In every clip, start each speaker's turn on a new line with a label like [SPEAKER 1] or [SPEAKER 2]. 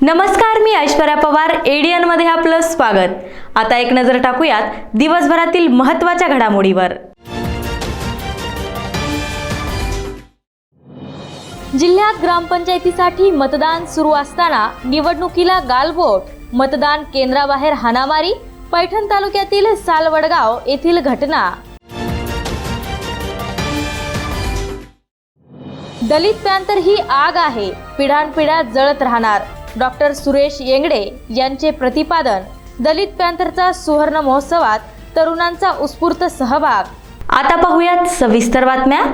[SPEAKER 1] नमस्कार, मी ऐश्वर्या पवार. एडीएन मध्ये आपलं स्वागत. आता एक नजर टाकूयात दिवसभरातील महत्त्वाच्या घडामोडीवर. जिल्ह्यात ग्रामपंचायतीसाठी मतदान सुरू असताना निवडणुकीला गालबोट, मतदान केंद्राबाहेर हाणामारी. पैठण तालुक्यातील सालवडगाव येथील घटना. दलित पॅंथर ही आग आहे, पिढ्यानपिढ्या जळत राहणार. डॉक्टर सुरेश येंगडे यांचे प्रतिपादन. दलित पॅंथरचा सुवर्ण महोत्सवात तरुणांचा उत्स्फूर्त सहभाग. आता पाहूयात सविस्तर बातम्या.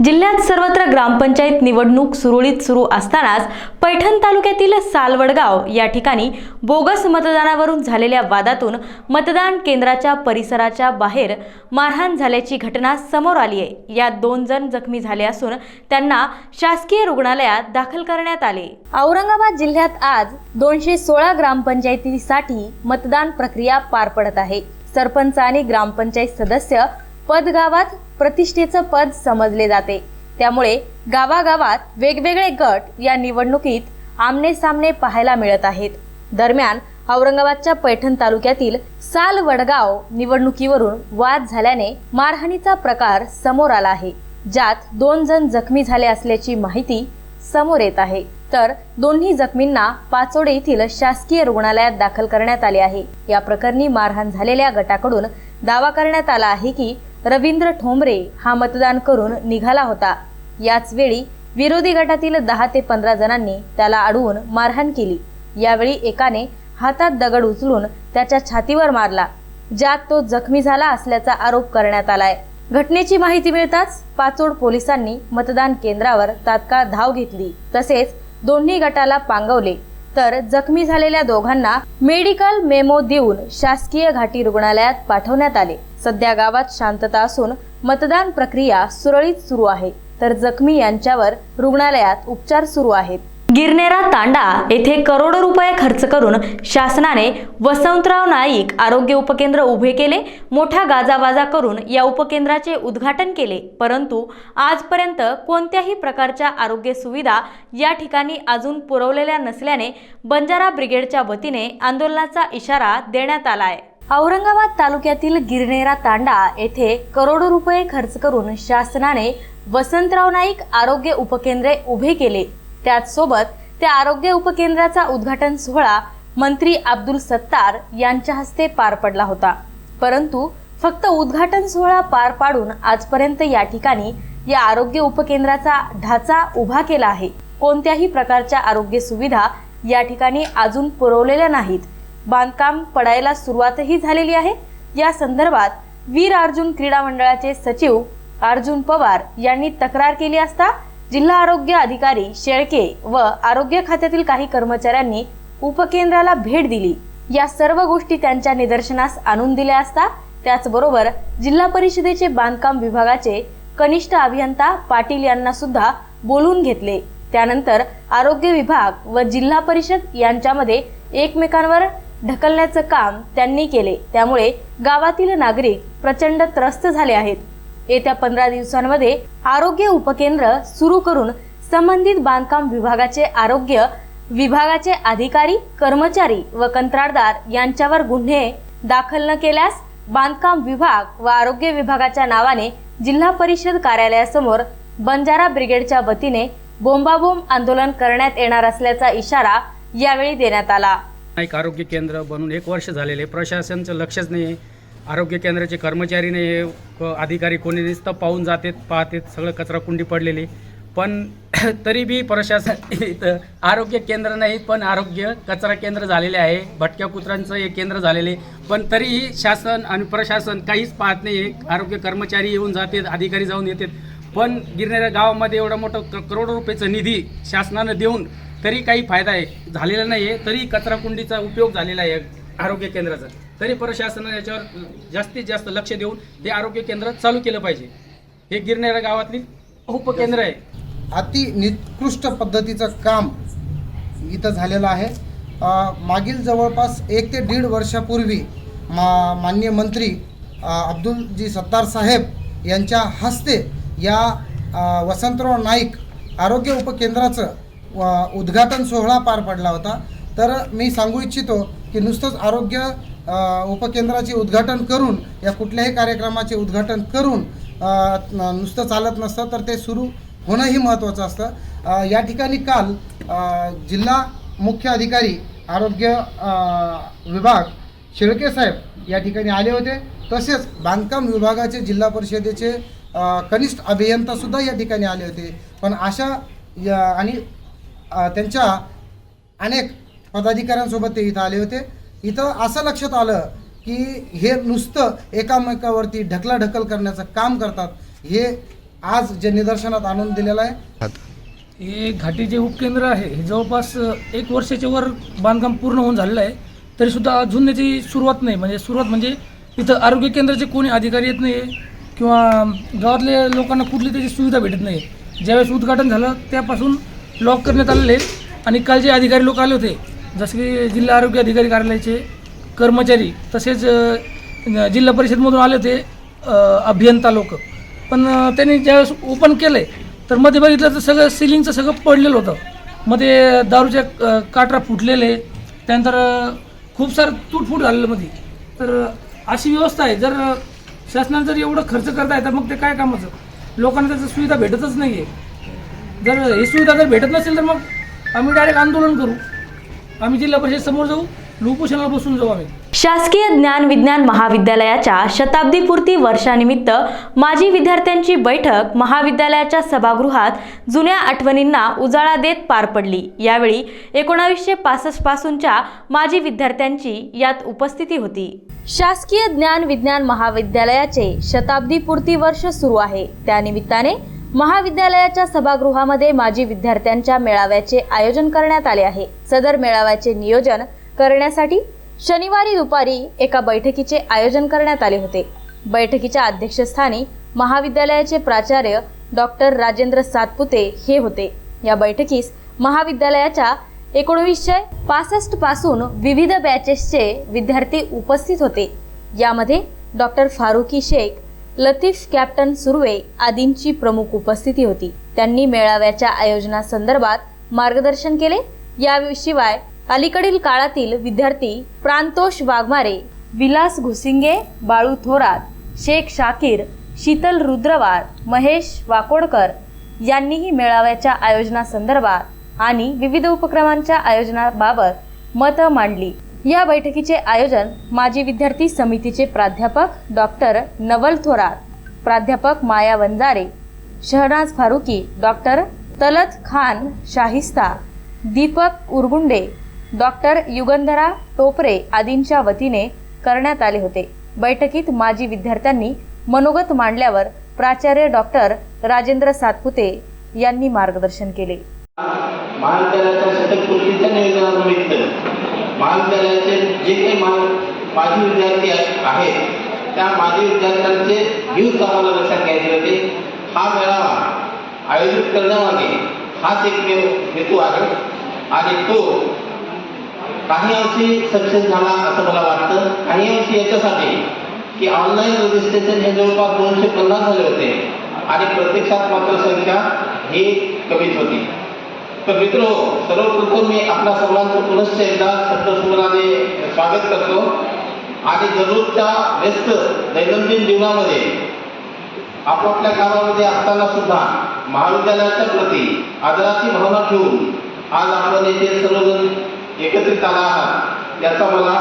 [SPEAKER 1] जिल्ह्यात सर्वत्र ग्रामपंचायत निवडणूक सुरळीत सुरू असतानाच पैठण तालुक्यातील सालवडगाव या ठिकाणी बोगस मतदानावरून झालेल्या वादातून मतदान केंद्राच्या परिसराच्या बाहेर मारहाण झाल्याची घटना समोर आली आहे. यात 2 जण जखमी झाले असून त्यांना शासकीय रुग्णालयात दाखल करण्यात आले. औरंगाबाद जिल्ह्यात आज 216 ग्रामपंचायतीसाठी मतदान प्रक्रिया पार पडत आहे. सरपंच आणि ग्रामपंचायत सदस्य पद गावात प्रतिष्ठेचं पद समजले जाते. त्यामुळे गावागावात वेगवेगळे गट या निवडणुकीत आमने सामने पाहायला मिळत आहेत. दरम्यान औरंगाबादच्या पैठण तालुक्यातील सालवडगाव निवडणुकीवरून वाद झाल्याने मारहाणीचा प्रकार समोर आला आहे, ज्यात 2 जण जखमी झाले असल्याची माहिती समोर येत आहे. तर दोन्ही जखमींना पाचोडे येथील शासकीय रुग्णालयात दाखल करण्यात आले आहे. या प्रकरणी मारहाण झालेल्या गटाकडून दावा करण्यात आला आहे की रवींद्र ठोंबरे हा मतदान करून निघाला होता. याच वेळी विरोधी गटातील 10 ते 15 जणांनी त्याला अडवून मारहाण केली. यावेळी एकाने हातात दगड उचलून त्याच्या छातीवर मारला, ज्यात तो जखमी झाला असल्याचा आरोप करण्यात आलाय. घटनेची माहिती मिळताच पाचोड पोलिसांनी मतदान केंद्रावर तात्काळ धाव घेतली. तसेच दोन्ही गटाला पांगवले, तर जखमी झालेल्या दोघांना मेडिकल मेमो देऊन शासकीय घाटी रुग्णालयात पाठवण्यात आले. सध्या गावात शांतता असून मतदान प्रक्रिया सुरळीत सुरू आहे, तर जखमी यांच्यावर रुग्णालयात उपचार सुरू आहेत. गिरनेरा तांडा येथे करोडो रुपये खर्च करून शासनाने वसंतराव नाईक आरोग्य उपकेंद्र उभे केले. मोठ्या गाजावाजा करून या उपकेंद्राचे उद्घाटन केले, परंतु आजपर्यंत कोणत्याही प्रकारच्या आरोग्य सुविधा या ठिकाणी अजून पुरवलेल्या नसल्याने बंजारा ब्रिगेडच्या वतीने आंदोलनाचा इशारा देण्यात आला आहे. औरंगाबाद तालुक्यातील गिरनेरा तांडा येथे करोडो रुपये खर्च करून शासनाने वसंतराव नाईक आरोग्य उपकेंद्र उभे केले. त्याचसोबत त्या आरोग्य उपकेंद्राचा उद्घाटन सोहळा मंत्री अब्दुल सत्तार यांच्या हस्ते पार पडला होता. परंतु फक्त उद्घाटन सोहळा पार पाडून आजपर्यंत या ठिकाणी या आरोग्य उपकेंद्राचा ढाचा उभा केला आहे. कोणत्याही प्रकारच्या आरोग्य सुविधा या ठिकाणी अजून पुरवलेल्या नाहीत. बांधकाम पडायला सुरुवातही झालेली आहे. या संदर्भात वीर अर्जुन क्रीडा मंडळाचे सचिव अर्जुन पवार यांनी तक्रार केली असता जिल्हा आरोग्य अधिकारी शेळके व आरोग्य खात्यातील काही कर्मचाऱ्यांनी उपकेंद्राला भेट दिली. या सर्व गोष्टी त्यांच्या निदर्शनास आणून दिल्या असता त्याचबरोबर जिल्हा परिषदेचे बांधकाम विभागाचे कनिष्ठ अभियंता पाटील यांना सुद्धा बोलून घेतले. त्यानंतर आरोग्य विभाग व जिल्हा परिषद यांच्यामध्ये एकमेकांवर ढकलण्याचं काम त्यांनी केले. त्यामुळे गावातील नागरिक प्रचंड त्रस्त झाले आहेत. येत्या 15 दिवसांमध्ये आरोग्य उपकेंद्र सुरू करून संबंधित बांधकाम विभागाचे आरोग्य विभागाचे अधिकारी कर्मचारी व कंत्राटदार यांच्यावर गुन्हे दाखल न केल्यास बांधकाम विभाग व आरोग्य विभागाच्या नावाने जिल्हा परिषद कार्यालयासमोर बंजारा ब्रिगेडच्या वतीने बोंबाबोंब आंदोलन करण्यात येणार असल्याचा इशारा यावेळी देण्यात आला.
[SPEAKER 2] एक आरोग्य केंद्र बनून 1 वर्ष झालेले, प्रशासनाचं लक्षच नाही. आरोग्य केंद्राचे कर्मचारी नाही, अधिकारी कोणी नुसतं पाहून जातात, पाहतात, सगळं कचराकुंडी पडलेली. पण तरी बी प्रशासन इथं आरोग्य केंद्र नाही, पण आरोग्य कचरा केंद्र झालेले आहे. भटक्या कुत्र्यांचं हे केंद्र झालेले, पण तरीही शासन आणि प्रशासन काहीच पाहत नाही. आरोग्य कर्मचारी येऊन जातात, अधिकारी जाऊन येतात, पण गिरनेरा गावामध्ये एवढा मोठा करोडो रुपयाचा निधी शासनानं देऊन तरी काही फायदा आहे झालेला नाही आहे. तरी कचराकुंडीचा उपयोग झालेला आहे आरोग्य केंद्राचा. तरी प्रशासनाने याच्यावर जास्तीत जास्त लक्ष देऊन हे आरोग्य केंद्र चालू केलं पाहिजे. हे गिरनेरा गावातील उपकेंद्र आहे.
[SPEAKER 3] अति निकृष्ट पद्धतीचं काम इथं झालेलं आहे. मागील जवळपास 1 ते 1.5 वर्षापूर्वी माननीय मंत्री अब्दुलजी सत्तार साहेब यांच्या हस्ते या वसंतराव नाईक आरोग्य उपकेंद्राचं उद्घाटन सोहळा पार पडला होता. तर मी सांगू इच्छितो की नुसतंच आरोग्य उपकेंद्राचे उद्घाटन करून या कुठल्याही कार्यक्रमाचे उद्घाटन करून नुसतं चालत नसतं, तर ते सुरू होणंही महत्त्वाचं असतं. या ठिकाणी काल जिल्हा मुख्य अधिकारी आरोग्य विभाग शेळके साहेब या ठिकाणी आले होते. तसेच बांधकाम विभागाचे जिल्हा परिषदेचे कनिष्ठ अभियंतासुद्धा या ठिकाणी आले होते. पण अशा आणि त्यांच्या अनेक पदाधिकाऱ्यांसोबत ते इथं आले होते. इथं असं लक्षात आलं की हे नुसतं एकामेकावरती ढकलाढकल करण्याचं काम करतात. हे आज जे निदर्शनात आणून दिलेलं आहे.
[SPEAKER 4] हे घाटी जे उपकेंद्र आहे हे जवळपास 1 वर्षाच्या वर बांधकाम पूर्ण होऊन झालेलं आहे, तरीसुद्धा अजून त्याची सुरुवात नाही. सुरुवात म्हणजे इथं आरोग्य केंद्राचे कोणी अधिकारी येत नाही किंवा गावातल्या लोकांना कुठली त्याची सुविधा भेटत नाही. ज्यावेळेस उद्घाटन झालं त्यापासून लॉक करण्यात आलेले आणि काल जे अधिकारी लोक आले होते, जसे की जिल्हा आरोग्य अधिकारी कार्यालयाचे कर्मचारी, तसेच जिल्हा परिषदमधून आले होते अभियंता लोक. पण त्यांनी ज्यावेळेस ओपन केलं आहे तर मध्ये बघितलं तर सगळं सिलिंगचं सगळं पडलेलं होतं. मध्ये दारूच्या काटरा फुटलेले, त्यानंतर खूप सारं तुटफूट झालेलं मध्ये. तर अशी व्यवस्था आहे. जर शासनाने जर एवढं खर्च करताय तर मग ते काय कामाचं? लोकांना त्याचं सुविधा भेटतच नाही आहे. जर ही सुविधा जर भेटत नसेल तर मग आम्ही डायरेक्ट आंदोलन करू. आम्ही जिल्हा परिषद समोर जाऊ, उपोषणाला बसून जाऊ आम्ही.
[SPEAKER 1] शासकीय ज्ञान विज्ञान महाविद्यालयाच्या शताब्दीपूर्ती वर्षानिमित्त माजी विद्यार्थ्यांची बैठक महाविद्यालयाच्या सभागृहात जुन्या आठवणींना उजाळा देत पार पडली. यावेळी 1965 पासूनच्या माजी विद्यार्थ्यांची यात उपस्थिती होती. शासकीय ज्ञान विज्ञान महाविद्यालयाचे शताब्दीपूर्ती वर्ष सुरू आहे. त्यानिमित्ताने महाविद्यालयाच्या सभागृहामध्ये माजी विद्यार्थ्यांच्या मेळाव्याचे आयोजन करण्यात आले आहे. सदर मेळाव्याचे नियोजन करण्यासाठी शनिवारी दुपारी एका बैठकीचे आयोजन करण्यात आले होते. बैठकीच्या अध्यक्षस्थानी महाविद्यालयाचे प्राचार्य डॉक्टर राजेंद्र सातपुते हे होते. या बैठकीस महाविद्यालयाच्या 1965 पासून विविध बॅचेसचे विद्यार्थी उपस्थित होते. यामध्ये डॉक्टर फारुकी शेख, लतीफ कॅप्टन सुर्वे आदींची प्रमुख उपस्थिती होती. त्यांनी मेळाव्याच्या आयोजनासंदर्भात मार्गदर्शन केले. याशिवाय अलीकडील काळातील विद्यार्थी प्रांतोष वाघमारे, विलास घुसिंगे, बाळू थोरात, शेख शाकीर, शीतल रुद्रवार, महेश वाकोडकर यांनीही मेळाव्याच्या आयोजनासंदर्भात आणि विविध उपक्रमांच्या आयोजनाबाबत मतं मांडली. या बैठकीचे आयोजन माजी विद्यार्थी समितीचे प्राध्यापक डॉक्टर नवल थोरात, प्राध्यापक माया वंजारे, शहनाज फारुकी, डॉक्टर तलत खान शाहिस्ता, दीपक उरगुंडे, डॉक्टर युगंधरा टोपरे आदींच्या वतीने करण्यात आले होते. बैठकीत माजी विद्यार्थ्यांनी मनोगत मांडल्यावर प्राचार्य डॉक्टर राजेंद्र सातपुते यांनी मार्गदर्शन केले.
[SPEAKER 5] महाविद्यालयाच्या शतकपूर्तीच्या नियोजनानिमित्त महाविद्यालयाचे जे काही माजी विद्यार्थी आहेत त्या माजी विद्यार्थ्यांचे व्ह्यूज आम्हाला लक्षात घ्यायचे होते. हा मेळावा आयोजित करण्यामागे हाच एकमेव हेतू आहे आणि तो काही अंशी सक्सेस झाला असं मला वाटतं. काही अंशी याच्यासाठी की ऑनलाईन रजिस्ट्रेशन हे जवळपास 250 झाले होते आणि प्रत्यक्षात मात्र संख्या ही कमीच होती. तर मित्र, सर्वप्रथम मी आपल्या सर्वांचं पुनश्च एकदा शब्दसुमनाने स्वागत करतो आणि दररोजच्या व्यस्त दैनंदिन जीवनामध्ये आपापल्या गावामध्ये असताना सुद्धा महाविद्यालयाच्या प्रती आदराची भावना ठेवून आज आपण येथे सर्वजण एकत्रित आला आहात याचा मला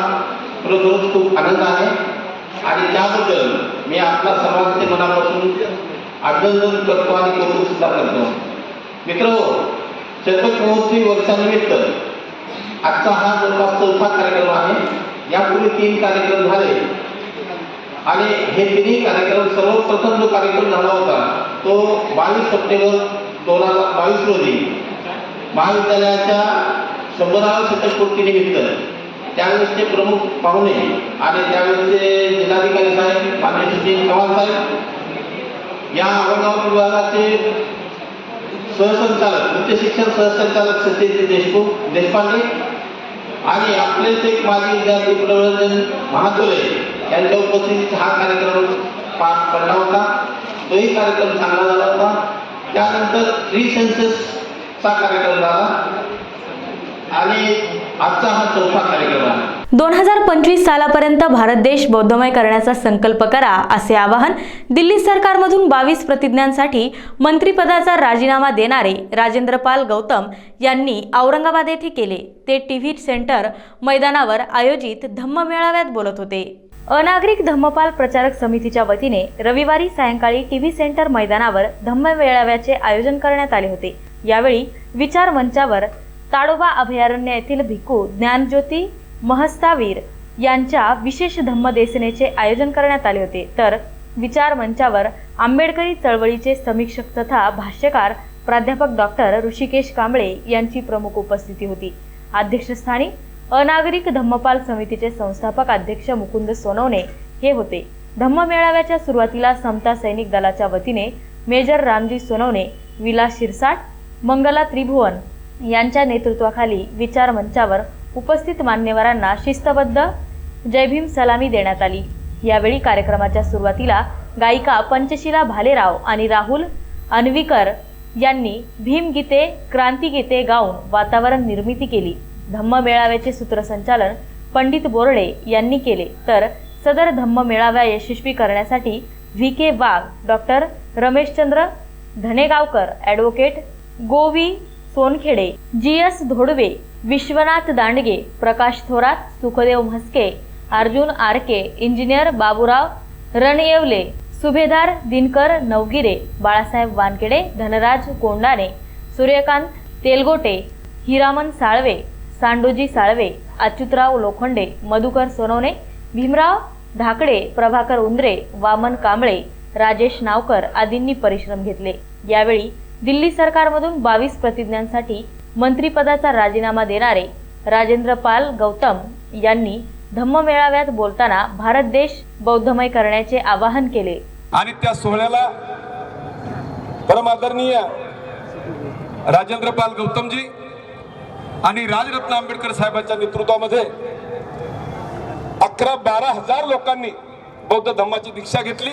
[SPEAKER 5] खरोखरच खूप आनंद आहे आणि त्याबद्दल मी आपल्या सर्वांचे मनापासून अभिनंदन करतो आणि कौतुक सुद्धा करतो. मित्रांनो, शतक महोत्सवी वर्षानिमित्त आजचा हा जवळपास 4था कार्यक्रम आहे. यापूर्वी 3 कार्यक्रम झाले आणि हे 3ही कार्यक्रम सर्वप्रथम जो कार्यक्रम झाला होता तो 22 सप्टेंबर 2022 रोजी महाविद्यालयाच्या 100व्या शतकपूर्तीनिमित्त त्यावेळेसचे प्रमुख पाहुणे आणि त्यावेळेसचे जिल्हाधिकारी साहेब माननीय सचिन चव्हाण साहेब, या औरंगाबाद विभागाचे सहसंचालक उच्च शिक्षण सहसंचालक सचिन देशपांडे आणि आपलेच एक माजी विद्यार्थी प्रबोधन महातोले यांच्या उपस्थितीत हा कार्यक्रम पार पडला होता. तोही कार्यक्रम चांगला झाला होता. त्यानंतर सेन्ससचा कार्यक्रम झाला आणि आजचा हा चौथा कार्यक्रम आहे.
[SPEAKER 1] 2025 सालापर्यंत भारत देश बौद्धमय करण्याचा संकल्प करा असे आवाहन दिल्ली सरकारमधून 22 प्रतिज्ञांसाठी मंत्रिपदाचा राजीनामा देणारे राजेंद्र पाल गौतम यांनी औरंगाबाद येथे केले. ते टीव्ही सेंटर मैदानावर आयोजित धम्म मेळाव्यात बोलत होते. अनागरिक धम्मपाल प्रचारक समितीच्या वतीने रविवारी सायंकाळी टीव्ही सेंटर मैदानावर धम्म मेळाव्याचे आयोजन करण्यात आले होते. यावेळी विचार मंचावर ताडोबा अभयारण्य येथील भिक्खू ज्ञानज्योती महस्तावीर यांच्या विशेष धम्मदेसनेचे आयोजन करण्यात आले होते. तर विचार मंचावर आंबेडकरी चळवळीचे समीक्षक तथा भाष्यकार प्राध्यापक डॉक्टर ऋषिकेश कांबळे यांची प्रमुख उपस्थिती होती. अध्यक्षस्थानी अनागरिक धम्मपाल समितीचे संस्थापक अध्यक्ष मुकुंद सोनवणे हे होते. धम्म मेळाव्याच्या सुरुवातीला समता सैनिक दलाच्या वतीने मेजर रामजी सोनवणे, विलास शिरसाट, मंगला त्रिभुवन यांच्या नेतृत्वाखाली विचार मंचावर उपस्थित मान्यवरांना शिस्तबद्ध जय भीम सलामी देण्यात आली. यावेळी कार्यक्रमाच्या सुरुवातीला गायिका पंचशीला भालेराव आणि राहुल अन्विकर यांनी भीमगीते, क्रांतिगीते गाऊन वातावरण निर्मिती केली. धम्म मेळाव्याचे सूत्रसंचालन पंडित बोर्डे यांनी केले. तर सदर धम्म मेळावा यशस्वी करण्यासाठी VK वाघ, doctor Rameshchandra धनेगावकर, advocate गोवी सोनखेडे, GS धोडवे, Vishwanath Dandge, प्रकाश थोरात, सुखदेव म्हस्के, अर्जुन आरके, इंजिनियर बाबूराव रणयेवले, सुभेदार दिनकर नवगिरे, बाळासाहेब वानखेडे, धनराज कोंडाणे, सूर्यकांत तेलगोटे, हिरामन साळवे, सांडोजी साळवे, अच्युतराव लोखंडे, मधुकर सोनवणे, भीमराव ढाकळे, प्रभाकर उंद्रे, वामन कांबळे, राजेश नावकर आदींनी परिश्रम घेतले. यावेळी दिल्ली सरकारमधून 22 प्रतिज्ञांसाठी मंत्रिपदाचा राजीनामा देणारे राजेंद्र पाल गौतम यांनी धम्म मेळाव्यात बोलताना भारत देश बौद्धमय करण्याचे आवाहन केले.
[SPEAKER 6] आणि त्या सोहळ्याला परमादरणीय राजेंद्र पाल गौतमजी आणि राजरत्न आंबेडकर साहेबांच्या नेतृत्वामध्ये 11-12 हजार लोकांनी बौद्ध धम्माची दीक्षा घेतली.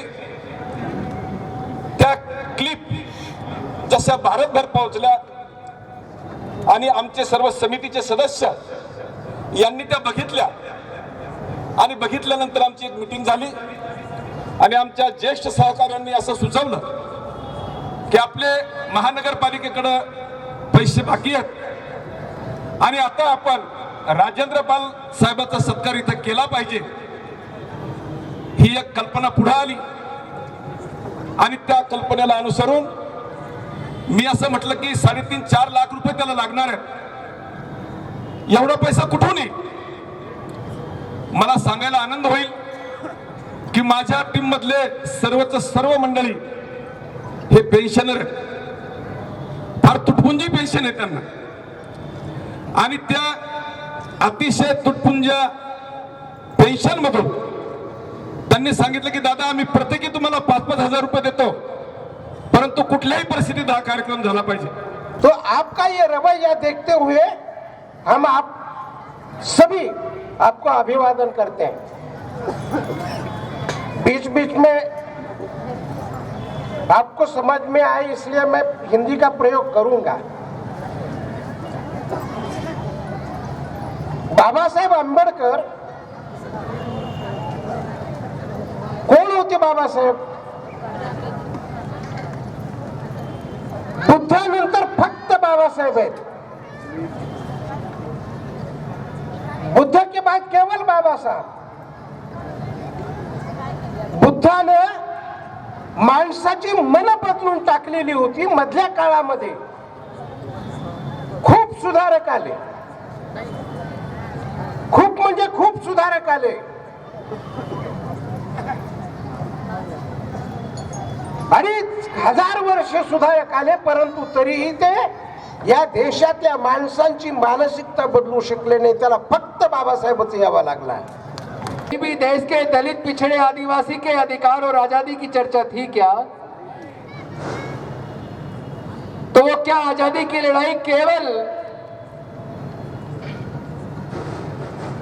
[SPEAKER 6] त्या क्लिप जशा भारतभर पोहोचल्या आणि आमचे सर्व समितीचे सदस्य यांनी त्या बघितल्या आणि बघितल्यानंतर आमची एक मीटिंग झाली आणि आमच्या ज्येष्ठ सहकाऱ्यांनी असं सुचवलं की आपले महानगरपालिकेकडे पैसे बाकी आहेत आणि आता आपण राजेंद्र पाल साहेबांचा सत्कार इथं केला पाहिजे. ही एक कल्पना पुढे आली आणि त्या कल्पनेला अनुसरून मी असं म्हटलं की 3.5-4 लाख रुपये त्याला लागणार आहेत. एवढा पैसा कुठून येईल? मला सांगायला आनंद होईल की माझ्या टीम मधले सर्व मंडळी हे पेन्शनर आहेत. फार तुटपुंजी पेन्शन आहे त्यांना आणि त्या अतिशय तुटपुंज पेन्शन मधून त्यांनी सांगितलं की दादा आम्ही प्रत्येकी तुम्हाला 5-5 हजार रुपये देतो, परंतु कुठल्याही परिस्थितीत हा कार्यक्रम झाला पाहिजे.
[SPEAKER 7] तो आपका ये रवैया देखते हुए हम आप सभी आपको अभिवादन करते हैं. बीच बीच में आपको समझ में आए इसलिए मैं हिंदी का प्रयोग करूंगा. बाबा साहेब आंबेडकर कोण होते? बाबासाहेब बुद्धानंतर फक्त बाबासाहेब आहेत. बुद्ध के बाद केवल बाबा साहब. बुद्धाने माणसाची मन बदलून टाकलेली होती. मधल्या काळामध्ये खूप सुधारक आले, खूप म्हणजे खूप सुधारक आले. आणि 1000 वर्ष सुधारक आले, परंतु तरीही ते या देशातल्या माणसांची मानसिकता बदलू शकले नाही, त्याला फक्त बाबासाहेबच यावा लागला।
[SPEAKER 8] भी देश के दलित पिछड़े आदिवासी के अधिकार और आजादी की चर्चा थी क्या? तो वो क्या आजादी की लड़ाई केवल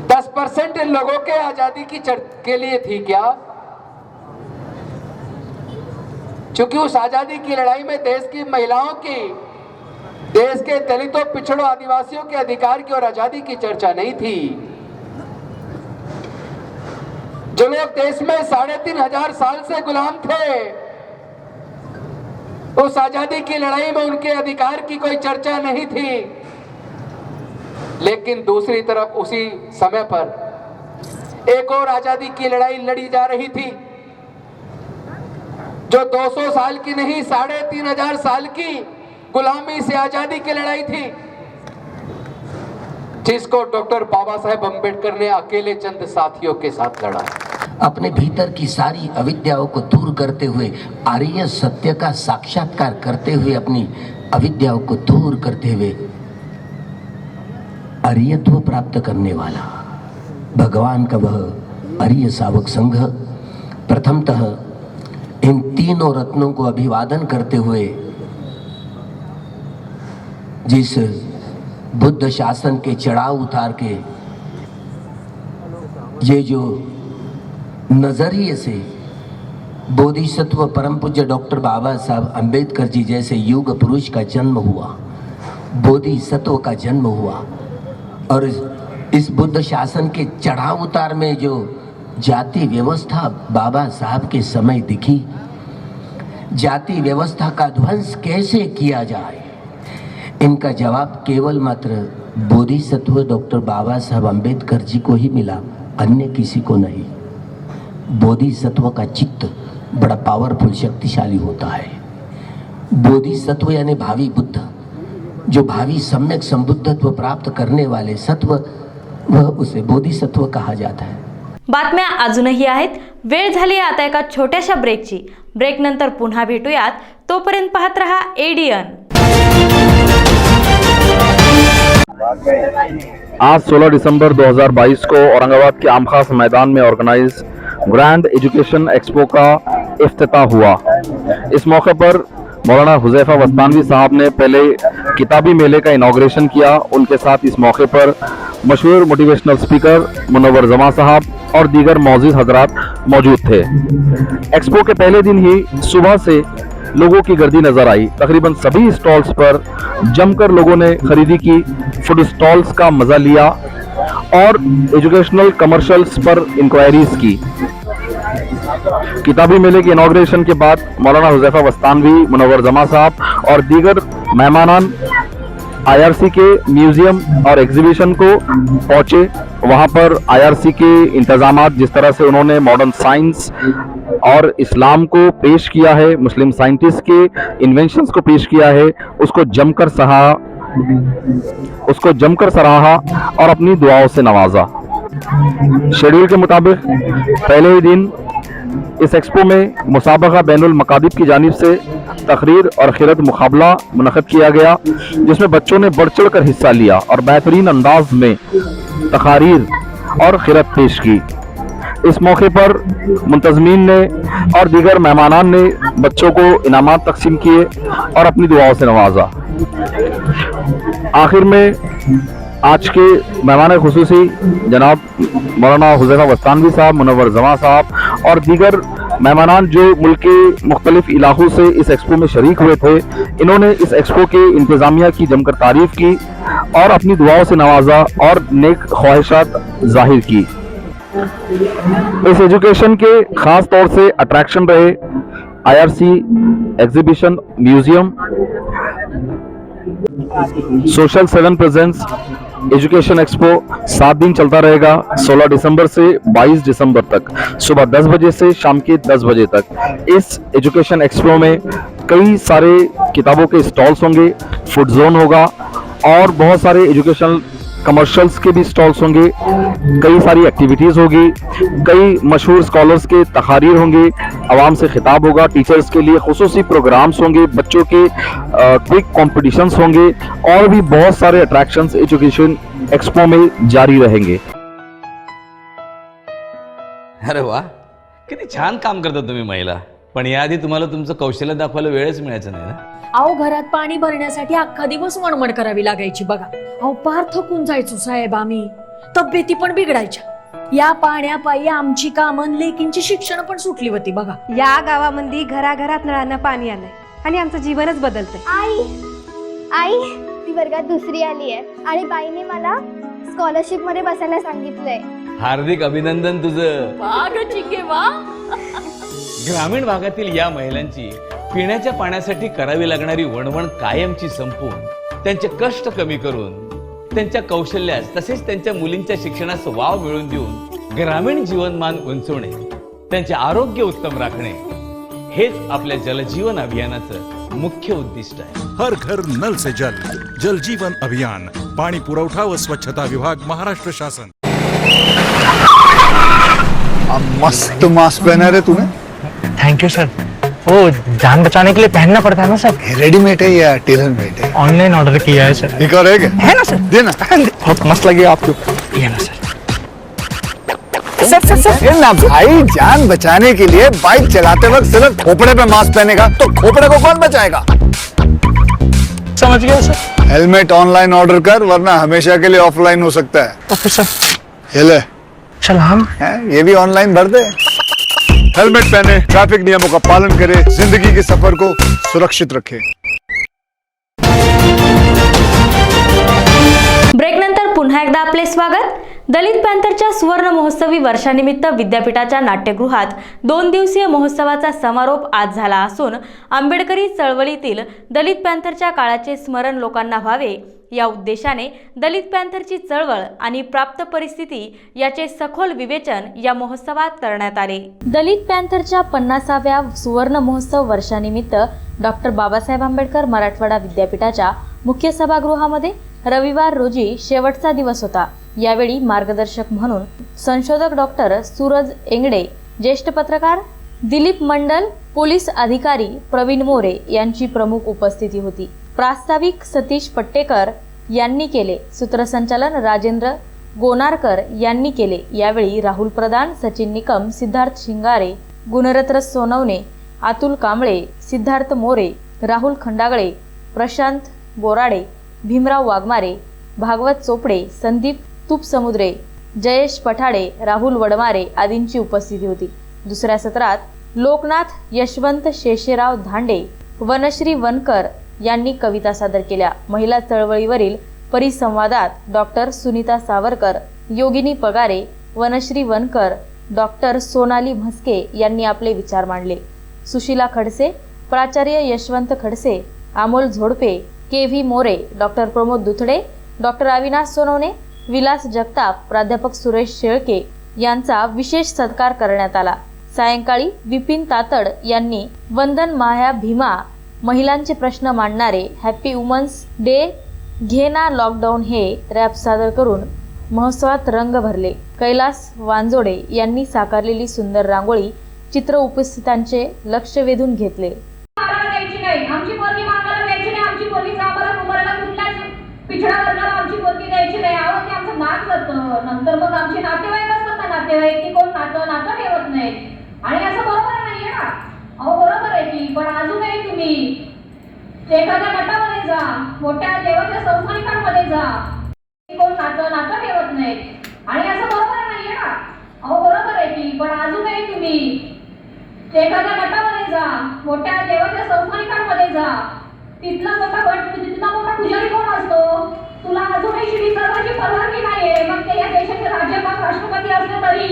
[SPEAKER 8] 10% लोगों के आजादी की के लिए थी क्या? क्योंकि उस आजादी की लड़ाई में देश की महिलाओं की, देश के दलितों पिछड़ों आदिवासियों के अधिकार की और आजादी की चर्चा नहीं थी। जो लोग देश में 3,500 साल से गुलाम थे, उस आजादी की लड़ाई में उनके अधिकार की कोई चर्चा नहीं थी। लेकिन दूसरी तरफ उसी समय पर एक और आजादी की लड़ाई लड़ी जा रही थी, जो 200 साल की नहीं 3,500 साल की गुलामी से आजादी की लड़ाई थी, जिसको डॉक्टर बाबा साहेब अम्बेडकर ने अकेले चंद साथियों के साथ लड़ा।
[SPEAKER 9] अपने भीतर की सारी अविद्याओं को दूर करते हुए, आर्य सत्य का साक्षात्कार करते हुए, अपनी अविद्याओं को दूर करते हुए आर्यत्व प्राप्त करने वाला भगवान का वह आर्य सावक संघ प्रथमतः इन तीनों रत्नों को अभिवादन करते हुए जिस बुद्ध शासन के चढ़ाव उतार के ये जो नजरिए से बोधिसत्व परम पूज्य डॉक्टर बाबा साहब अंबेडकर जी जैसे युग पुरुष का जन्म हुआ, बोधिसत्व का जन्म हुआ, और इस बुद्ध शासन के चढ़ाव उतार में जो जाति व्यवस्था बाबा साहब के समय दिखी, जाति व्यवस्था का ध्वंस कैसे किया जाए, इनका जवाब केवल मात्र बोधिसत्व डॉक्टर बाबा साहब अंबेडकर जी को ही मिला, अन्य किसी को नहीं। बोधिसत्व का चित्त बड़ा पावरफुल, शक्तिशाली होता है। बोधिसत्व यानी भावी बुद्ध, जो भावी सम्यक संबुद्धत्व प्राप्त करने वाले सत्व, वह उसे बोधिसत्व कहा जाता है।
[SPEAKER 1] बातम्या अजूनही आहेत। वेळ झाली आता एका छोट्याशा ब्रेकची। ब्रेक नंतर पुन्हा भेटूयात, तोपर्यंत पाहत रहा एडीएन।
[SPEAKER 10] आज 16 दिसंबर 2022 को औरंगाबाद के आम खास मैदान में ऑर्गेनाइज ग्रैंड एजुकेशन एक्सपो का इफ्तिताह हुआ। इस मौके पर मौलाना हुज़ैफा वस्तानवी साहब ने पहले किताबी मेले का इनॉग्रेशन किया। उनके साथ इस मौके पर मशहूर मोटिवेशनल स्पीकर मुनव्वर जमा साहब और दीगर मौजूद हजरात मौजूद थे। एक्सपो के पहले दिन ही सुबह से लोगों की गर्दी नजर आई। तकरीबन सभी स्टॉल्स पर जमकर लोगों ने खरीदी की, फूड स्टॉल्स का मजा लिया और एजुकेशनल कमर्शियल्स पर इंक्वायरीज की। किताबी मेले के इनॉग्रेशन के बाद मौलाना हुज़ैफा वस्तानवी, मुनव्वर जमा साहब और दीगर मेहमानान IRC के म्यूजियम और एग्जीबिशन को पहुंचे। वहां पर IRC के इंतजामात, जिस तरह से उन्होंने मॉडर्न साइंस और इस्लाम को पेश किया है, मुस्लिम साइंटिस्ट के इन्वेंशंस को पेश किया है, उसको जमकर सराहा और अपनी दुआओं से नवाजा। शेड्यूल के मुताबिक पहले ही दिन इस एक्सपो में मुसाबका बैनुल मकादिब की जानिब से तकरीर और खिरत मुकाबला मुनक़द किया गया, जिसमें बच्चों ने बढ़ चढ़ कर हिस्सा लिया और बेहतरीन अंदाज में तकारीर और खिरत पेश की। इस मौके पर मुंतज़मीन ने और दीगर मेहमानान ने बच्चों को इनामात तकसीम किए और अपनी दुआओं से नवाजा। आखिर में आज के मेहमान खुसूसी जनाब मौलाना हुज़ैफा वस्तानवी साहब, मुनव्वर जमा साहब और दीगर मेहमानान जो मुल्क के मुख्तलिफ इलाकों से इस एक्सपो में शरीक हुए थे, इन्होंने इस एक्सपो के इंतज़ामिया की जमकर तारीफ़ की और अपनी दुआओं से नवाजा और नेक ख्वाहिशात जाहिर की। इस एजुकेशन के ख़ास तौर से अट्रैक्शन रहे IRC exhibition, museum, social 7 presence education expo 7 दिन चलता रहेगा, 16 दिसंबर से 22 दिसंबर तक, सुबह 10 बजे से शाम के 10 बजे तक। इस एजुकेशन एक्सपो में कई सारे किताबों के स्टॉल्स होंगे, फूड जोन होगा और बहुत सारे एजुकेशनल कमर्शियल्स के भी स्टॉल्स होंगे, कई सारी एक्टिविटीज़ होगी, कई मशहूर स्कॉलर्स के तकारीर होंगे, आवाम से खिताब होगा, टीचर्स के लिए खुसूसी प्रोग्राम्स होंगे, बच्चों के क्विक कॉम्पिटिशन्स होंगे और भी बहुत सारे अट्रैक्शंस एजुकेशन एक्सपो में जारी रहेंगे।
[SPEAKER 11] अरे वा, किती छान काम करता तुम्ही महिला. पण याआधी तुम्हाला तुमचं कौशल्य दाखवायला वेळच मिळायचा नाही ना.
[SPEAKER 12] अहो घरात पाणी भरण्यासाठी अख्खा दिवस वणवण करावी लागायची बघा. अहो पार थकून जायचो साहेब आम्ही. तब्येती पण बिघडायच्या. या पाण्यापायी आमची कामं लेकींची शिक्षण पण सुटली होती बघा.
[SPEAKER 13] या गावामध्ये घराघरात नळांना पाणी आलंय आणि आमचं जीवनच बदलतंय.
[SPEAKER 14] आई ती वर्गात दुसरी आली आहे आणि बाईने मला स्कॉलरशिप मध्ये बसायला सांगितलंय.
[SPEAKER 11] हार्दिक अभिनंदन तुझं.
[SPEAKER 12] वाघ चिंगे वा.
[SPEAKER 11] ग्रामीण भागातील या महिलांची पिण्याच्या पाण्यासाठी करावी लागणारी वणवण कायमची संपून त्यांचे कष्ट कमी करून त्यांच्या कौशल्यास तसेच त्यांच्या मुलींच्या शिक्षणास वाव मिळवून देऊन ग्रामीण जीवनमान उंचवणे, त्यांचे आरोग्य उत्तम राखणे हेच आपल्या जलजीवन अभियानाचं मुख्य उद्दिष्ट आहे.
[SPEAKER 15] हर घर नल से जल, जल जीवन अभियान, पाणी पुरवठा व स्वच्छता विभाग, महाराष्ट्र शासन.
[SPEAKER 16] मस्त मास्क पहना रे तूने.
[SPEAKER 17] Thank you sir. वो जान बचाने के लिए पहनना पड़ता है ना सर.
[SPEAKER 16] रेडीमेड है या टेलर मेड है?
[SPEAKER 17] ऑनलाइन ऑर्डर किया है सर.
[SPEAKER 16] एक और है
[SPEAKER 17] ना सर.
[SPEAKER 16] देना.
[SPEAKER 17] बहुत मस्त लगी आपको. ये ना सर.
[SPEAKER 16] सर ना भाई, जान बचाने के लिए बाइक चलाते वक्त सिर्फ खोपड़े पे मास्क पहनेगा तो खोपड़े को कौन बचाएगा?
[SPEAKER 17] समझ गया सर.
[SPEAKER 16] हेलमेट ऑनलाइन ऑर्डर कर, वरना हमेशा के लिए ऑफलाइन हो सकता है.
[SPEAKER 17] Okay sir.
[SPEAKER 16] हेले
[SPEAKER 17] चल हम
[SPEAKER 16] ये भी ऑनलाइन भर दे. हेलमेट पहने, ट्रैफिक नियमों का पालन करे, जिंदगी के सफर को सुरक्षित रखे.
[SPEAKER 1] ब्रेकनंतर पुन्हा एकदा आपले स्वागत. दलित पॅन्थरच्या सुवर्ण महोत्सवी वर्षानिमित्त विद्यापीठाच्या नाट्यगृहात 2 दिवसीय महोत्सवाचा समारोप आज झाला असून आंबेडकरी चळवळीतील दलित पॅन्थरच्या काळाचे स्मरण लोकांना व्हावे या उद्देशाने दलित पॅन्थरची चळवळ आणि प्राप्त परिस्थिती याचे सखोल विवेचन या महोत्सवात करण्यात आले. दलित पॅन्थरच्या 50व्या सुवर्ण महोत्सव वर्षानिमित्त डॉक्टर बाबासाहेब आंबेडकर मराठवाडा विद्यापीठाच्या मुख्य सभागृहामध्ये रविवार रोजी शेवटचा दिवस होता. यावेळी मार्गदर्शक म्हणून संशोधक डॉक्टर सूरज एंगडे, ज्येष्ठ पत्रकार दिलीप मंडल, पोलीस अधिकारी प्रवीण मोरे यांची प्रमुख उपस्थिती होती. प्रास्ताविक सतीश पट्टेकर यांनी केले. सूत्रसंचालन राजेंद्र गोनारकर यांनी केले. यावेळी राहुल प्रधान, सचिन निकम, सिद्धार्थ शिंगारे, गुणरत्न सोनवणे, अतुल कांबळे, सिद्धार्थ मोरे, राहुल खंडागळे, प्रशांत बोराडे, भीमराव वाघमारे, भागवत चोपडे, संदीप तुपसमुद्रे, जयेश पठाडे, राहुल वडमारे आदींची उपस्थिती होती. दुसऱ्या सत्रात लोकनाथ यशवंत शेषेराव धांडे, वनश्री वनकर यांनी कविता सादर केल्या. महिला चळवळीवरील परिसंवादात डॉक्टर सुनीता सावरकर, योगिनी पगारे, वनश्री वनकर, डॉक्टर सोनाली म्हस्के यांनी आपले विचार मांडले. सुशीला खडसे, प्राचार्य यशवंत खडसे, अमोल झोडपे, के.व्ही. मोरे, डॉक्टर प्रमोद दुथडे, डॉक्टर अविनाश सोनवणे, विलास जगताप, प्राध्यापक सुरेश शेळके यांचा विशेष सत्कार करण्यात आला. सायंकाळी विपिन तातड यांनी वंदन माया भीमा, महिलांचे प्रश्न मांडणारे हॅपी वुमन्स डे घे ना लॉकडाऊन हे रॅप सादर करून महोत्सवात रंग भरले. कैलास वांजोडे यांनी साकारलेली सुंदर रांगोळी चित्र उपस्थितांचे लक्ष वेधून घेतले.
[SPEAKER 12] पिछडा वर्गाला आमची पोरगी द्यायची नाही. आहो ते आमचं नाक जातं. नंतर मग आमचे नातेवाईक असतात ना, नातेवाईक की कोण नातं ठेवत नाही. आणि असं बरोबर नाहीये ना. अहो बरोबर आहे की, पण अजूनही तुम्ही एखाद्या गटामध्ये जा, मोठ्या देवाच्या संस्थानिकांमध्ये जा, कोण नातं ठेवत नाही. आणि असं बरोबर नाहीये ना. अहो बरोबर आहे की, पण अजूनही तुम्ही एखाद्या गटामध्ये जा, मोठ्या देवाच्या संस्थानिकांमध्ये जा, तिथला मोठा पुजारी कोण असतो? तुला अजूनही शिडी सर्वांची परवानगी नाहीये. मग ते या देशाचे राज्यपाल राष्ट्रपती असले तरी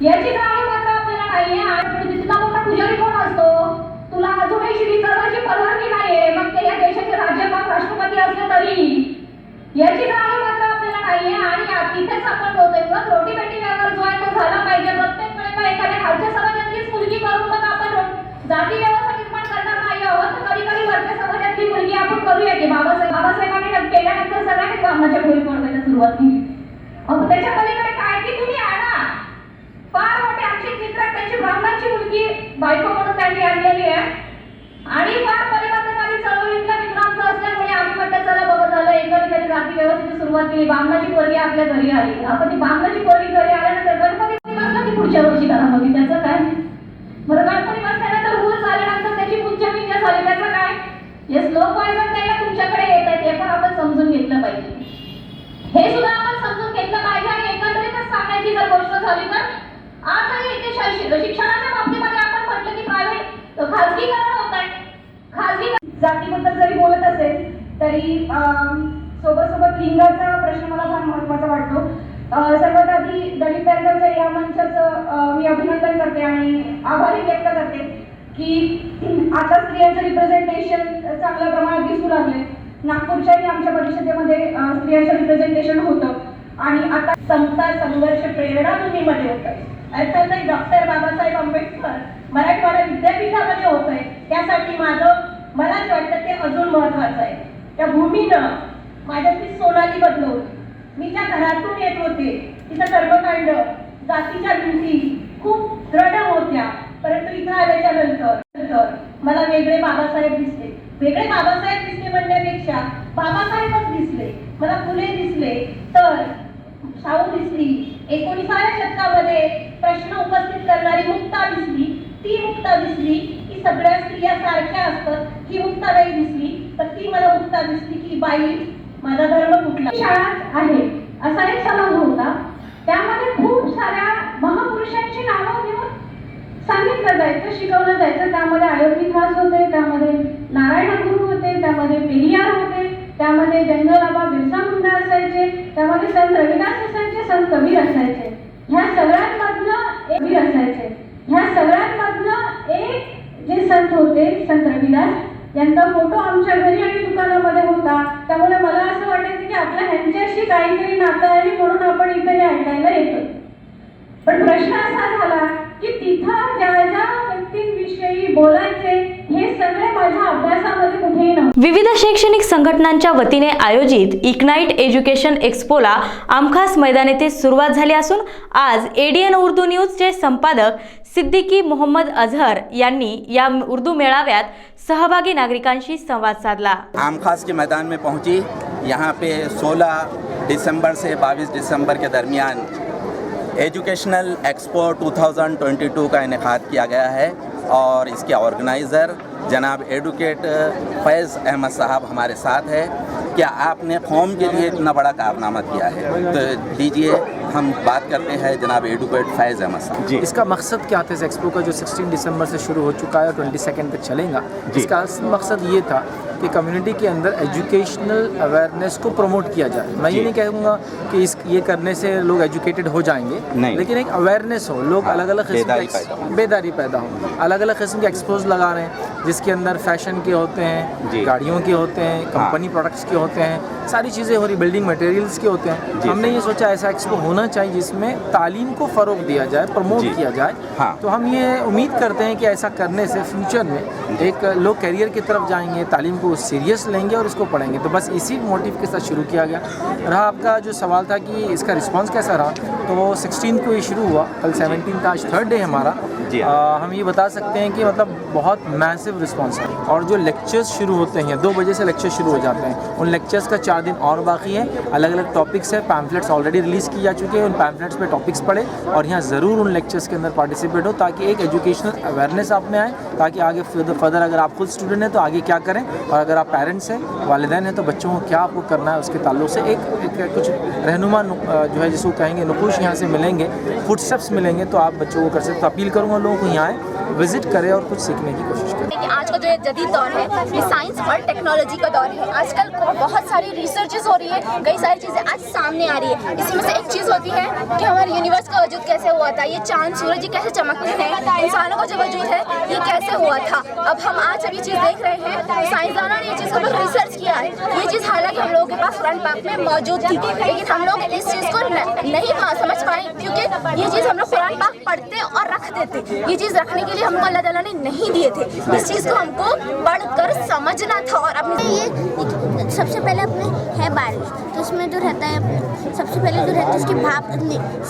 [SPEAKER 12] याची जाणीव मात्र आपल्याला नाहीये. आणि तिथला मोठा पुजारी कोण असतो? तुला अजूनही शिडी सर्वांची परवानगी नाहीये. मग ते या देशाचे राज्यपाल राष्ट्रपती असले तरी याची जाणीव मात्र आपल्याला नाहीये. आणि तिथेच आपण बोलतोय मग रोटी बेटी व्यवहार जो आहे तो झाला पाहिजे. प्रत्येक वेळेला एखाद्या खालच्या समाजातलीच मुलगी करून मग आपण जाती व्यवस्था निर्माण करणार नाही आहोत. कधी वरच्या समाजातली मुलगी आपण करूया की बाबासाहेबांनी केल्यानंतर सगळ्यांनी कामाच्या भूमी पडते. सुरुवात केली. त्याच्या पलीकडे काय की तुम्ही आणा फार मोठे आमचे चित्र त्यांची ब्राह्मणाची मुलगी बायको म्हणून त्यांनी आणलेली आहे आणि फार परिवर्तनवादी चळवळीतल्या मित्रांचं असल्यामुळे आम्ही म्हटलं चला बाबा झालं एकंदरीत जाती व्यवस्थेची सुरुवात केली. ब्राह्मणाची पोरगी आपल्या घरी आली. आपण ती ब्राह्मणाची पोरगी घरी आल्यानंतर गणपती बसला की पुढच्या वर्षी घरामध्ये त्याचं काय बरं गणपती बसल्यानंतर रूल्स आल्यानंतर त्याची पूजा पिंजा झाली त्याचं काय हे श्लोक वाचून त्याला तुमच्याकडे येत आहेत हे पण आपण समजून घेतलं पाहिजे. हे सुद्धा आपण समजून घेतलं पाहिजे आणि एकंदरीतच सांगायची जर गोष्ट झाली तर आजही इथे शिक्षणाच्या बाबतीमध्ये आपण म्हटलं की प्रायव्हेट खाजगीकरण होत आहे. खाजगी जातीबद्दल जरी बोलत असेल तरी सोबत लिंगाचा प्रश्न मला फार महत्त्वाचा वाटतो. सर्वात आधी दलित बँकाच्या या मंचाचं मी अभिनंदन करते आणि आभारी व्यक्त करते की आता स्त्रियांचं रिप्रेझेंटेशन चांगल्या प्रमाणात दिसू लागले. नागपूरच्याही आमच्या परिषदेमध्ये स्त्रियांचं रिप्रेझेंटेशन होतं आणि आता समता संघर्ष प्रेरणा भूमीमध्ये होत आहे. अर्थातच डॉक्टर बाबासाहेब आंबेडकर मराठवाडा विद्यापीठामध्ये होत आहे. त्यासाठी मलाच वाटतं ते अजून महत्त्वाचं आहे. त्या भूमीनं माझ्यातली सोनाली बदलवली. मी ज्या घरातून येत होते तिथं कर्मकांड जातीच्या भिंती खूप दृढ होत्या परंतु इथं आल्याच्या नंतर मला वेगळे बाबासाहेब दिसले. वेगळे बाबासाहेब दिसले म्हणण्यापेक्षा बाबासाहेबच दिसले. मला फुले दिसले तर शाहू दिसली. 19व्या शतकामध्ये प्रश्न उपस्थित करणारी मुक्ता दिसली. ती मुक्ता दिसली की सगळ्या स्त्रिया सारख्या असतात. ही मुक्ताबाई दिसली तर ती मला मुक्ता दिसली की बाई माझा धर्म कुठला. शाळा आहे असा एक समाज होता. त्यामध्ये खूप साऱ्या महापुरुषांची नावं घेऊन सांगितलं जायचं शिकवलं जायचं. त्यामध्ये अयोध्यास होते, त्यामध्ये नारायण गुरु होते, त्यामध्ये पेरियार होते, त्यामध्ये जंगलाबा बिरसा मुंडा असायचे, त्यामध्ये संत रविदास असायचे, संत कबीर असायचे. ह्या सगळ्यांमधनं एक जे संत होते संत रविदास यांचा फोटो आमच्या घरी आणि दुकानामध्ये होता. त्यामुळे मला असं वाटायचं की आपल्या ह्यांच्याशी काहीतरी नातं आहे म्हणून आपण इथे हे ऐकायला येतो. पण प्रश्न असा झाला की तिथं ज्या व्यक्तींविषयी बोलायचे हे सगळे माझ्या अभ्यासामध्ये कुठेही नव्हते.
[SPEAKER 1] विविध शैक्षणिक संघटनांच्या वतीने आयोजित इग्नाइट एज्युकेशन एक्स्पोला आमखास मैदान येथे सुरुवात झाली असून आज एडीएन उर्दू न्यूजचे संपादक सिद्दीकी मोहम्मद अजहर यांनी या उर्दू मेळाव्यात सहभागी नागरिकांशी संवाद साधला.
[SPEAKER 18] आमखास के मैदान में पहुंची. यहाँ पे 16 दिसंबर से 22 दिसंबर के दरमियान एजुकेशनल एक्सपो 2022 का इनेकाद किया गया है और इसके ऑर्गेनाइज़र जनाब एडवोकेट फैज़ अहमद साहब हमारे साथ है. क्या आपने कौम के लिए इतना बड़ा कारनामा किया है तो दीजिए हम बात करते हैं जनाब एडवोकेट फैज़ अहमद साहब.
[SPEAKER 19] जी, इसका मकसद क्या था इस एक्सपो का जो 16 दिसंबर से शुरू हो चुका है और 22 तक चलेगा. इसका असल मकसद ये था कि कम्युनिटी के अंदर एजुकेशनल अवेयरनेस को प्रमोट किया जाए. मैं ये नहीं कहूँगा कि ये करने से लोग एजुकेटेड हो जाएंगे, लेकिन एक अवेयरनेस हो. लोग अलग अलग बेदारी पैदा हो. अलग अलग किस्म के एक्सपोज लगा रहे हैं जिसके अंदर फैशन के होते हैं, गाड़ियों के होते हैं, कंपनी प्रोडक्ट्स के होते हैं, सारी चीज़ें हो रही, बिल्डिंग मटेरियल्स के होते हैं. हमने ये सोचा ऐसा एक्सपो होना चाहिए जिसमें तालीम को फ़रोग दिया जाए, प्रमोट किया जाए. तो हम ये उम्मीद करते हैं कि ऐसा करने से फ्यूचर में एक लोग कैरियर की तरफ जाएंगे, तालीम को सीरियस लेंगे और उसको पढ़ेंगे. तो बस इसी मोटिव के साथ शुरू किया गया. रहा आपका जो सवाल था कि इसका रिस्पांस कैसा रहा, तो वो 16 को ये शुरू हुआ. कल 17 था, आज 3rd डे हमारा. हम ये बता सकते हैं कि मतलब बहुत मैसिव रिस्पांस है. और जो लेक्चर्स शुरू होते हैं 2 बजे से लेक्चर शुरू हो जाते हैं. उन लेक्चर्स का 4 दिन और बाकी है. अलग अलग टॉपिक्स है. पैम्फलेट्स ऑलरेडी रिलीज़ की जा चुके हैं. उन पैम्फलेट्स पे टॉपिक्स पढ़े और यहाँ ज़रूर उन लेक्चर्स के अंदर पार्टिसिपेट हो ताकि एक एजुकेशनल अवेयरनेस आप में आए, ताकि आगे फर्दर अगर आप खुद स्टूडेंट हैं तो आगे क्या करें, और अगर आप पेरेंट्स हैं, वालिदैन हैं, तो बच्चों को क्या आपको करना है उसके ताल्लुक से एक कुछ रहनुमा जो है जिसको कहेंगे नुकुश यहाँ से मिलेंगे, फुटस्टेप्स मिलेंगे, तो आप बच्चों को कर सकते. तो अपील करूँगा लोगों को यहाँ आए, विजिट करें और कुछ सीखने की कोशिश करें.
[SPEAKER 14] आज का जो जदीद दौर है ये साइंस और टेक्नोलॉजी का दौर है. आजकल बहुत सारी रिसर्चेस हो रही है, कई सारी चीज़ें आज सामने आ रही है. इसी में से एक चीज़ होती है कि हमारे यूनिवर्स का वजूद कैसे हुआ था, ये चांद सूरज ये कैसे चमकते हैं, इंसानों का जो वजूद है ये कैसे हुआ था. अब हम आज जब ये चीज़ देख रहे हैं, साइंसदानों ने ये चीज़ को रिसर्च किया है. ये चीज़ हालांकि हम लोगों के पास कुरान पाक में मौजूद थी, लेकिन हम लोग इस चीज़ को नहीं समझ पाए, क्योंकि ये चीज़ हम लोग कुरान पाक पढ़ते और रखते थे. ये चीज़ रखने के लिए हमको अल्लाह ताला ने नहीं दिए थे. इस चीज़ को हमको पढ़कर समझना था. और अपने
[SPEAKER 20] ये सबसे पहले अपने है बारिश,
[SPEAKER 14] तो उसमें जो रहता है सबसे पहले जो रहता है उसकी भाप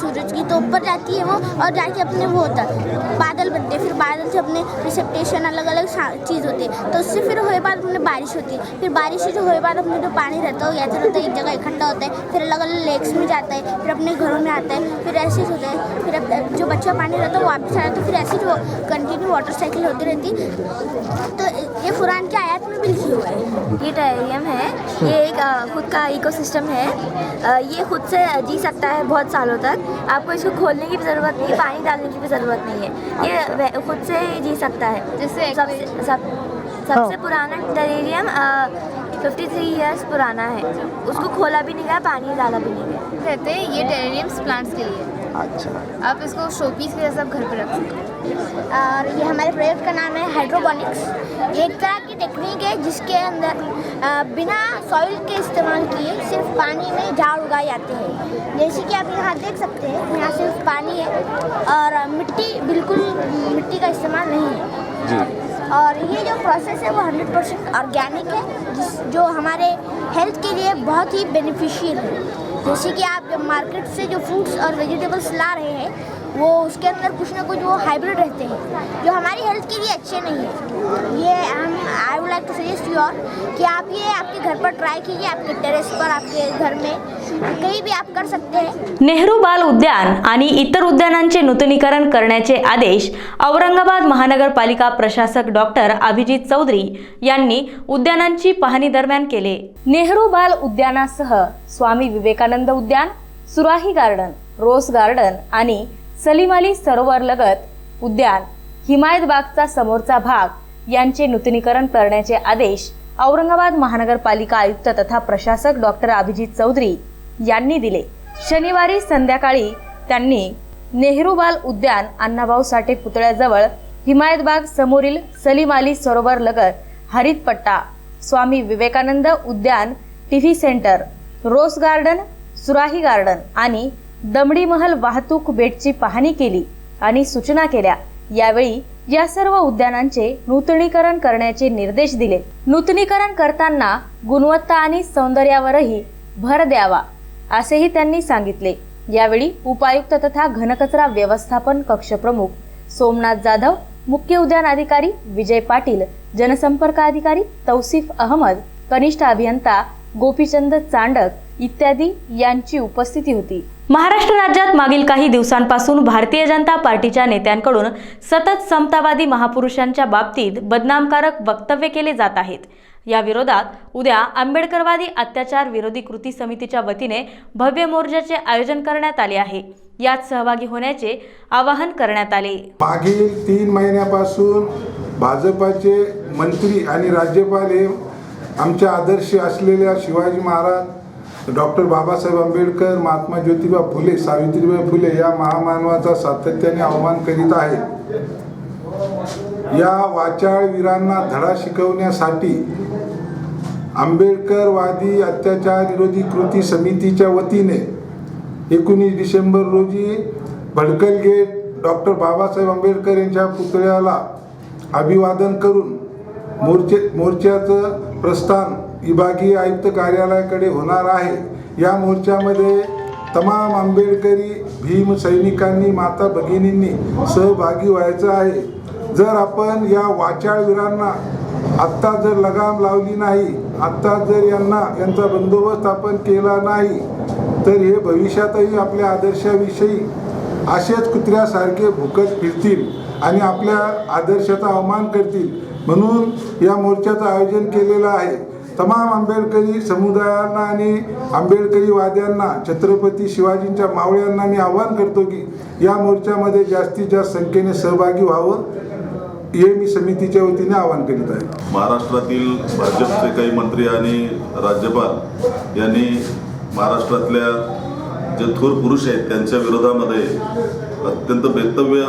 [SPEAKER 14] सूरज की तो ऊपर जाती है वो और जाके अपने वो होता है बादल बनते हैं, फिर बादल से अपने प्रिसिपिटेशन अलग अलग चीज़ होती है, तो उससे फिर होए बाद अपने बारिश होती है, फिर बारिश से जो होए बाद अपने जो पानी रहता है वो ऐसा रहता है एक जगह इकट्ठा होता है, फिर अलग अलग लेक्स में जाता है, फिर अपने घरों में आता है, फिर ऐसे होता है, फिर अब जो बच्चा पानी रहता है वो वापस आ जाता है, फिर ऐसे जो कंटिन्यू वाटर साइकिल होती रहती। तो ये कुरान की आयत में भी लिखी हुआ है।
[SPEAKER 20] ये टेरेरियम है, ये एक खुद का इकोसिस्टम है, ये खुद से जी सकता है बहुत सालों तक, आपको इसको खोलने की भी ज़रूरत नहीं, पानी डालने की भी ज़रूरत नहीं है, ये खुद से ही जी सकता है। जैसे सबसे पुराना टेरेरियम 53 इयर्स पुराना है, उसको खोला भी नहीं गया, पानी डाला भी नहीं गया।
[SPEAKER 14] कहते हैं ये टेरेरियम्स प्लांट्स के लिए।
[SPEAKER 20] अच्छा,
[SPEAKER 14] आप इसको शोपीस के जैसा घर पर रख सकते हैं। और ये हमारे प्रोजेक्ट का नाम है हाइड्रोपोनिक्स। एक तरह की टेक्निक है जिसके अंदर बिना सॉइल के इस्तेमाल किए सिर्फ पानी में झाड़ उगाए जाते हैं। जैसे कि आप यहाँ देख सकते हैं, यहाँ सिर्फ पानी है और मिट्टी का इस्तेमाल नहीं है जी। और ये जो प्रोसेस है वो 100% ऑर्गेनिक है, जो हमारे हेल्थ के लिए बहुत ही बेनिफिशियल है। जैसे कि आप जब मार्केट से जो फ्रूट्स और वेजिटेबल्स ला रहे हैं वो उसके अंदर कुछ ना कुछ वो हाइब्रिड रहते हैं जो हमारी हेल्थ के लिए अच्छे नहीं है। ये I would like to suggest you all कि आप ये आपके घर पर ट्राई कीजिए, आपके टेरेस पर, आपके घर में कहीं भी आप कर सकते हैं।
[SPEAKER 1] नेहरू बाल उद्यान आणि इतर उद्यानांचे नूतनीकरण करण्याचे आदेश औरंगाबाद महानगरपालिका प्रशासक डॉक्टर अभिजित चौधरी यांनी उद्यानांची पाहणी दरम्यान केले। नेहरू बाल उद्यानासह स्वामी विवेकानंद उद्यान, सुराही गार्डन, रोज गार्डन आणि सलीम अली सरोवर लगत उद्यान, हिमायत बागचा समोरचा भाग यांचे नूतनीकरण करण्याचे आदेश औरंगाबाद महानगरपालिका आयुक्त तथा प्रशासक डॉक्टर अभिजित चौधरी यांनी दिले। शनिवारी संध्याकाळी त्यांनी नेहरू बाल उद्यान, अण्णाभाऊ साठे पुतळ्याजवळ, हिमायत बाग समोरील सलीम अली सरोवर लगत हरित पट्टा, स्वामी विवेकानंद उद्यान, टीव्ही सेंटर, रोज गार्डन, सुराही गार्डन आणि दमडी महल वाहतूक बेटची पाहणी केली आणि सूचना केल्या। यावेळी या सर्व उद्यानांचे नूतनीकरण करण्याचे निर्देश दिले। नूतनीकरण करताना गुणवत्ता आणि सौंदर्यावरही भर द्यावा असेही त्यांनी सांगितले। यावेळी उपायुक्त तथा घनकचरा व्यवस्थापन कक्ष प्रमुख सोमनाथ जाधव, मुख्य उद्यान अधिकारी विजय पाटील, जनसंपर्क अधिकारी तौसिफ अहमद, कनिष्ठ अभियंता गोपीचंद चांडक इत्यादी यांची उपस्थिती होती। महाराष्ट्र राज्यात मागील काही दिवसांपासून भारतीय जनता पार्टीच्या नेत्यांकडून सतत समतावादी महापुरुषांच्या बाबतीत बदनामकारक वक्तव्य केले जात आहेत। या विरोधात उद्या आंबेडकरवादी अत्याचार विरोधी कृती समितीच्या वतीने भव्य मोर्चाचे आयोजन करण्यात आले आहे। यात सहभागी होण्याचे आवाहन करण्यात आले।
[SPEAKER 21] मागील 3 महिन्यापासून भाजपाचे मंत्री आणि राज्यपाल हे आमच्या आदर्श असलेल्या शिवाजी महाराज, डॉक्टर बाबासाहेब आंबेडकर, महात्मा ज्योतिबा फुले, सावित्रीबाई फुले या महामानवाचा सातत्याने अवमान करीत आहेत। या वाचाळ वीरांना धडा शिकवण्यासाठी आंबेडकरवादी अत्याचार विरोधी कृती समितीच्या वतीने 19 डिसेंबर रोजी भडकल गेट डॉक्टर बाबासाहेब आंबेडकर यांच्या पुतळ्याला अभिवादन करून मोर्चाचं प्रस्थान विभागीय आयुक्त कार्यालयाकडे होणार आहे। या मोर्चामध्ये तमाम आंबेडकरी भीम सैनिकांनी, माता भगिनींनी सहभागी व्हायचं आहे। जर आपण या वाचाळ वीरांना आत्ता जर लगाम लावली नाही, आत्ता जर यांचा बंदोबस्त आपण केला नाही तर हे भविष्यातही आपल्या आदर्शाविषयी असेच कुत्र्यासारखे भुकत फिरतील आणि आपल्या आदर्शाचा अवमान करतील। म्हणून या मोर्चाचं आयोजन केलेलं आहे। तमाम आंबेडकरी समुदायांना आणि आंबेडकरीवाद्यांना, छत्रपती शिवाजींच्या मावळ्यांना मी आवाहन करतो की या मोर्चामध्ये जास्तीत जास्त संख्येने सहभागी व्हावं, हे मी समितीच्या वतीने आवाहन करीत आहे।
[SPEAKER 22] महाराष्ट्रातील भाजपचे काही मंत्री आणि राज्यपाल यांनी महाराष्ट्रातल्या जे थोर पुरुष आहेत त्यांच्या विरोधामध्ये अत्यंत बेतव्य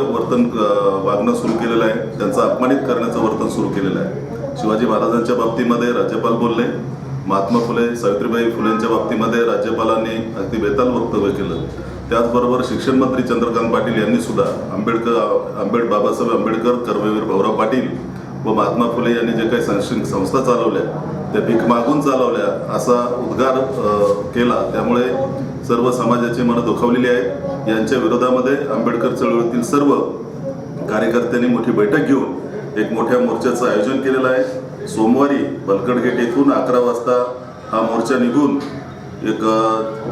[SPEAKER 22] वागणं सुरू केलेलं आहे। त्यांचं अपमानित करण्याचं वर्तन सुरू केलेलं आहे। शिवाजी महाराजांच्या बाबतीमध्ये राज्यपाल बोलले, महात्मा फुले, सावित्रीबाई फुलेंच्या बाबतीमध्ये राज्यपालांनी अगदी बेताल वक्तव्य केलं। त्याचबरोबर शिक्षण मंत्री चंद्रकांत पाटील यांनी सुद्धा बाबासाहेब आंबेडकर, कर्मवीर भाऊराव पाटील व महात्मा फुले यांनी जे काही शैक्षणिक संस्था चालवल्या त्या भीक मागून चालवल्या असा उद्गार केला. त्यामुळे सर्व समाजाची मनं दुखावलेली आहेत. यांच्या विरोधामध्ये आंबेडकर चळवळीतील सर्व कार्यकर्त्यांनी मोठी बैठक घेऊन एक मोठ्या मोर्चाचं आयोजन केलेलं आहे. सोमवारी बलकड गेट येथून 11 वाजता हा मोर्चा निघून एक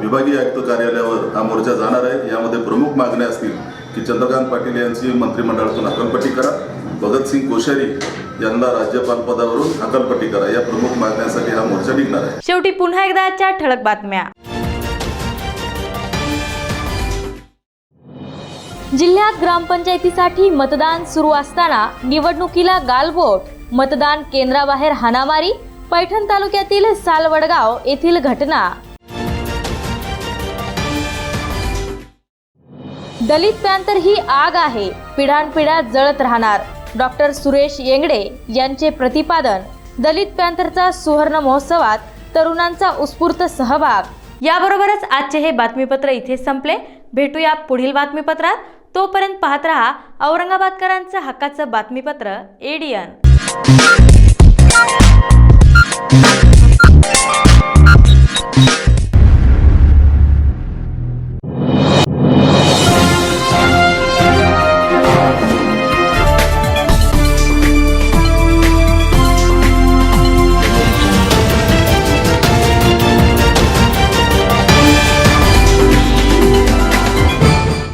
[SPEAKER 22] विभागीय आयुक्त कार्यालयावर हा मोर्चा जाणार आहे. यामध्ये प्रमुख मागण्या असतील की चंद्रकांत पाटील यांची मंत्रिमंडळातून हकालपट्टी करा, भगतसिंग कोश्यारी यांना राज्यपाल पदावरून हकालपट्टी करा, या प्रमुख मागण्यांसाठी हा मोर्चा निघणार आहे.
[SPEAKER 1] शेवटी पुन्हा एकदा आजच्या ठळक बातम्या. जिल्ह्यात ग्रामपंचायतीसाठी मतदान सुरू असताना निवडणुकीला गालबोट, मतदान केंद्राबाहेर हाणामारी. पैठण तालुक्यातील सालवडगाव येथील घटना. दलित पॅंथर ही आग आहे, पिढ्यानपिढ्या जळत राहणार. डॉक्टर सुरेश येंगडे यांचे प्रतिपादन. दलित पॅंथरचा सुवर्ण महोत्सवात तरुणांचा उत्स्फूर्त सहभाग. याबरोबरच आजचे हे बातमीपत्र इथे संपले. भेटूया पुढील बातमीपत्रात. तोपर्यंत पाहत रहा औरंगाबादकरांचं हक्काचं बातमीपत्र ADN.